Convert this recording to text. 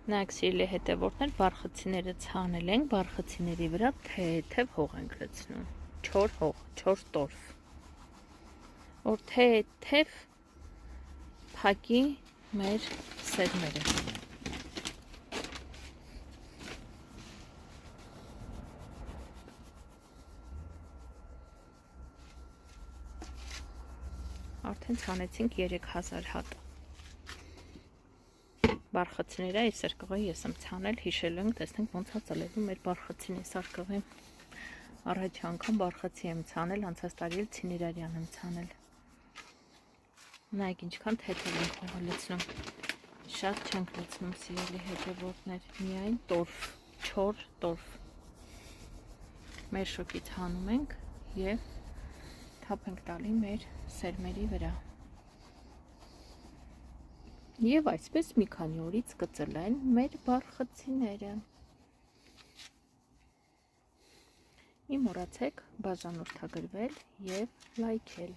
Նայեք սիրելի հետևորդներ, բարխցիները ցանել ենք, բարխցիների վրա թեթև հող ենք լցնում, չոր հող, չոր տորֆ, որ թեթև փակի մեր սերմերը։ Արդեն ցանեցինք 3000 հատ։ Բարխցիները այս սարկղի ես եմ ցանել, հիշել ենք, տեսնենք ոնց է ծլելու մեր բարխցինի սարկղի։ Առաջ անգամ բարխցի եմ ցանել, անցած տարի էլ ցինիրարյան եմ ցանել։ Նայեք ինչքան թեթև ենք հողը լցնում։ Շատ չենք լցնում սիրելի հետևորդներ, միայն տորֆ, չոր տորֆ։ Մեր շոկից հանում ենք եւ թափ ենք տալի մեր սերմերի վրա։ Եվ այսպես մի քանի օրից կծլեն մեր բարխցիները։ Մի մոռացեք բաժանորդագրվել եւ լայքել։